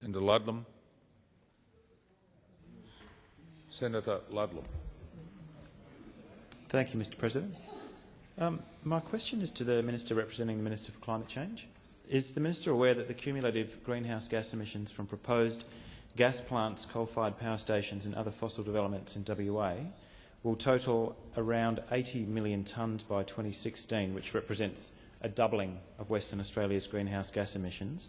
Senator Ludlam. Senator Ludlam. Thank you, Mr. President. My question is to the Minister representing the Minister for Climate Change. Is the Minister aware that the cumulative greenhouse gas emissions from proposed gas plants, coal-fired power stations and other fossil developments in WA will total around 80 million tonnes by 2016, which represents a doubling of Western Australia's greenhouse gas emissions,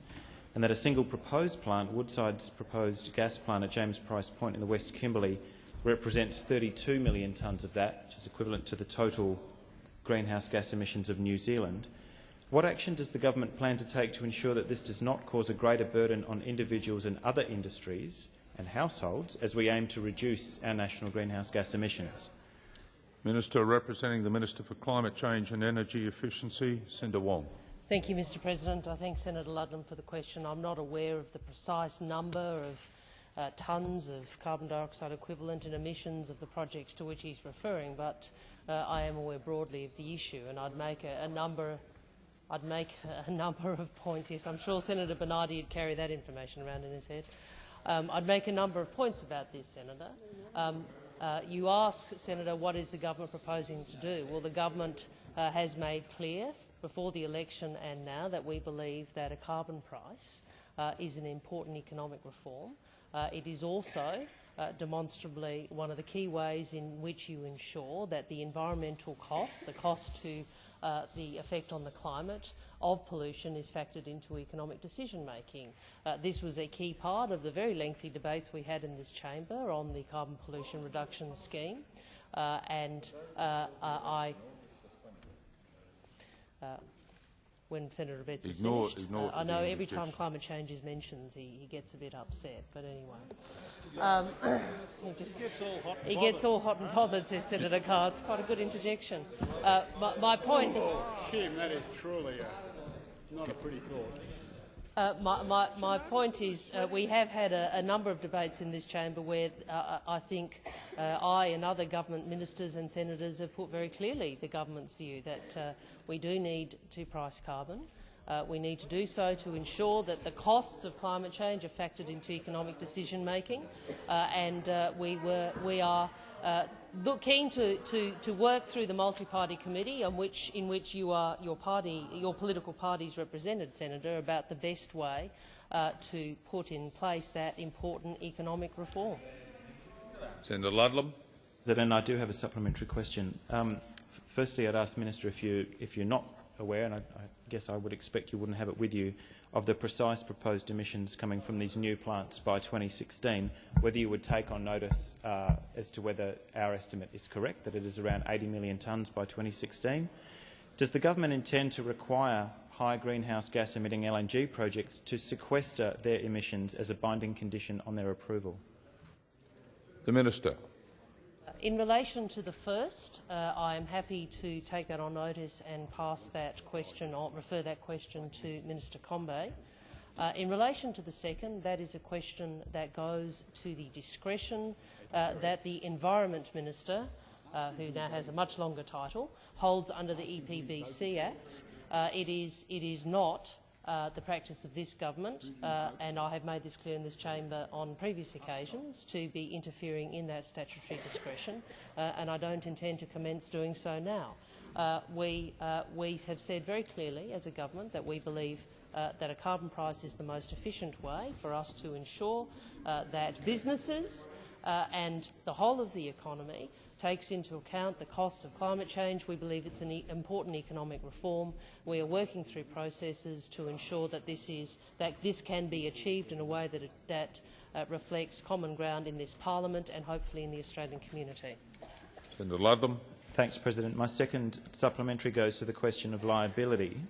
and that a single proposed plant, Woodside's proposed gas plant at James Price Point in the West Kimberley, represents 32 million tonnes of that, which is equivalent to the total greenhouse gas emissions of New Zealand. What action does the government plan to take to ensure that this does not cause a greater burden on individuals and other industries and households as we aim to reduce our national greenhouse gas emissions? Minister representing the Minister for Climate Change and Energy Efficiency, Senator Wong. Thank you, Mr. President. I thank Senator Ludlam for the question. I'm not aware of the precise number of tonnes of carbon dioxide equivalent in emissions of the projects to which he's referring, but I am aware broadly of the issue, and I'd make a number of points. Yes, I'm sure Senator Bernardi would carry that information around in his head. I'd make a number of points about this, Senator. You ask, Senator, what is the government proposing to do? Well, the government has made clear before the election and now that we believe that a carbon price is an important economic reform. It is also demonstrably one of the key ways in which you ensure that the environmental cost, the cost to the effect on the climate of pollution, is factored into economic decision-making. This was a key part of the very lengthy debates we had in this chamber on the carbon pollution reduction scheme, when Senator Abetz is finished. I know every time climate change is mentioned, he gets a bit upset, but anyway. He gets all hot and bothered, says Senator Carr. It's quite a good interjection. My point... Oh, Kim, that is truly not a pretty thought. My point is we have had a number of debates in this chamber where I think I and other government ministers and senators have put very clearly the government's view that we do need to price carbon. We need to do so to ensure that the costs of climate change are factored into economic decision-making, and we are keen to work through the multi-party committee in which your political party is represented, Senator, about the best way to put in place that important economic reform. Senator Ludlam. Then I do have a supplementary question. Firstly, I'd ask the Minister if you're not aware, and I guess I would expect you wouldn't have it with you, of the precise proposed emissions coming from these new plants by 2016, whether you would take on notice as to whether our estimate is correct, that it is around 80 million tonnes by 2016. Does the government intend to require high greenhouse gas emitting LNG projects to sequester their emissions as a binding condition on their approval? The Minister. In relation to the first, I am happy to take that on notice and pass that question or refer that question to Minister Combet. In relation to the second, that is a question that goes to the discretion that the Environment Minister, who now has a much longer title, holds under the EPBC Act. It is not the practice of this government, and I have made this clear in this chamber on previous occasions, to be interfering in that statutory discretion, and I don't intend to commence doing so now. We have said very clearly as a government that we believe that a carbon price is the most efficient way for us to ensure that businesses and the whole of the economy takes into account the costs of climate change. We believe it's an important economic reform. We are working through processes to ensure that this can be achieved in a way that reflects common ground in this parliament and hopefully in the Australian community. Senator Ludlam. Thanks, President. My second supplementary goes to the question of liability.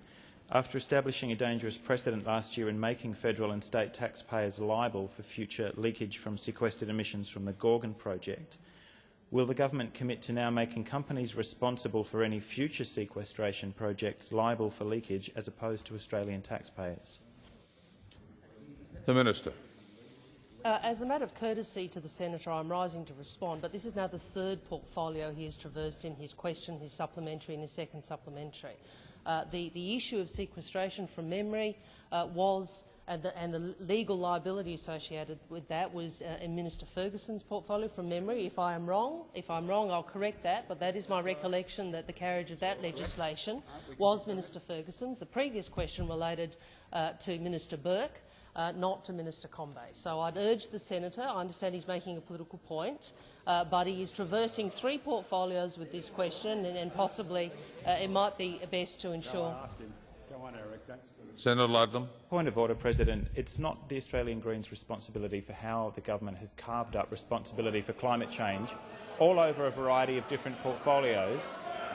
After establishing a dangerous precedent last year in making federal and state taxpayers liable for future leakage from sequestered emissions from the Gorgon project, will the government commit to now making companies responsible for any future sequestration projects liable for leakage as opposed to Australian taxpayers? The Minister. As a matter of courtesy to the Senator, I'm rising to respond, but this is now the third portfolio he has traversed in his question, his supplementary and his second supplementary. The issue of sequestration, from memory, was and the legal liability associated with that was in Minister Ferguson's portfolio from memory. If I'm wrong, I'll correct that, but that is my recollection that the carriage of that legislation was Minister Ferguson's. The previous question related to Minister Burke, not to Minister Combet. So I'd urge the senator, I understand he's making a political point, but he is traversing 3 portfolios with this question, and possibly it might be best to ensure. Go on, Eric. Senator Ludlam. Point of order, President. It's not the Australian Greens' responsibility for how the government has carved up responsibility for climate change all over a variety of different portfolios.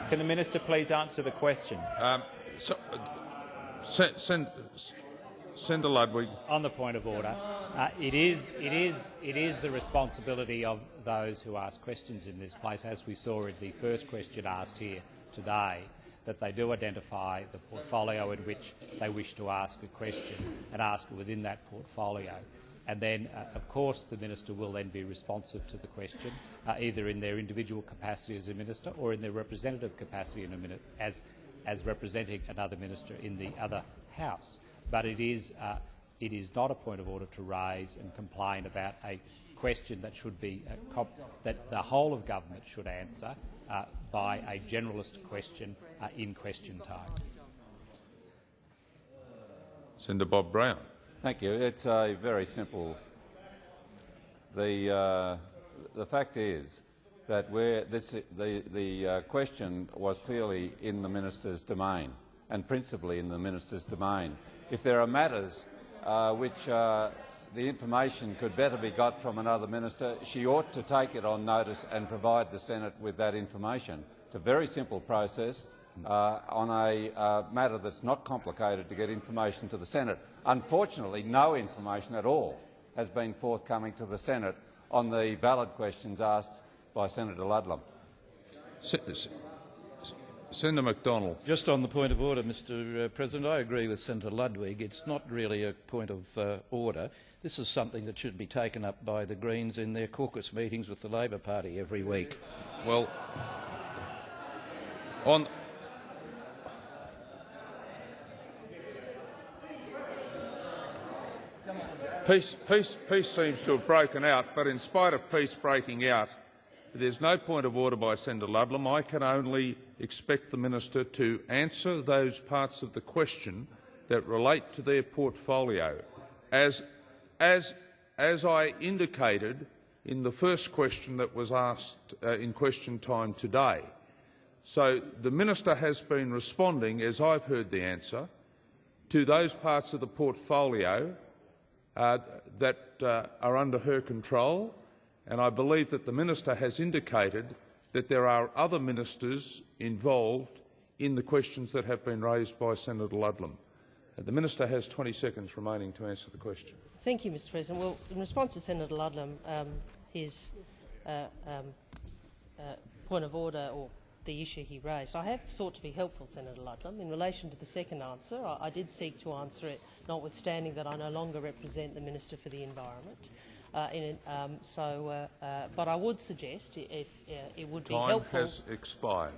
Can the minister please answer the question? Senator Ludwig. On the point of order, it is the responsibility of those who ask questions in this place, as we saw in the first question asked here today, that they do identify the portfolio in which they wish to ask a question and ask it within that portfolio. And then, of course, the minister will then be responsive to the question, either in their individual capacity as a minister or in their representative capacity in as representing another minister in the other House. But it is not a point of order to raise and complain about a question that should be that the whole of government should answer by a generalist question in question time. Senator Bob Brown. Thank you. It's very simple. The fact is that the question was clearly in the minister's domain, and principally in the minister's domain. If there are matters which the information could better be got from another minister, she ought to take it on notice and provide the Senate with that information. It's a very simple process on a matter that's not complicated to get information to the Senate. Unfortunately, no information at all has been forthcoming to the Senate on the valid questions asked by Senator Ludlam. Senator McDonald. Just on the point of order, Mr President, I agree with Senator Ludwig. It's not really a point of order. This is something that should be taken up by the Greens in their caucus meetings with the Labor Party every week. Well, on peace seems to have broken out, but in spite of peace breaking out, there's no point of order by Senator Ludlam. I can only expect the minister to answer those parts of the question that relate to their portfolio. As I indicated in the first question that was asked in question time today. So the minister has been responding, as I've heard the answer, to those parts of the portfolio that are under her control, and I believe that the minister has indicated that there are other ministers involved in the questions that have been raised by Senator Ludlam. The minister has 20 seconds remaining to answer the question. Thank you, Mr President. Well, in response to Senator Ludlam, his point of order or the issue he raised, I have sought to be helpful, Senator Ludlam. In relation to the second answer, I did seek to answer it, notwithstanding that I no longer represent the Minister for the Environment. But I would suggest, if it would be helpful— Time has expired.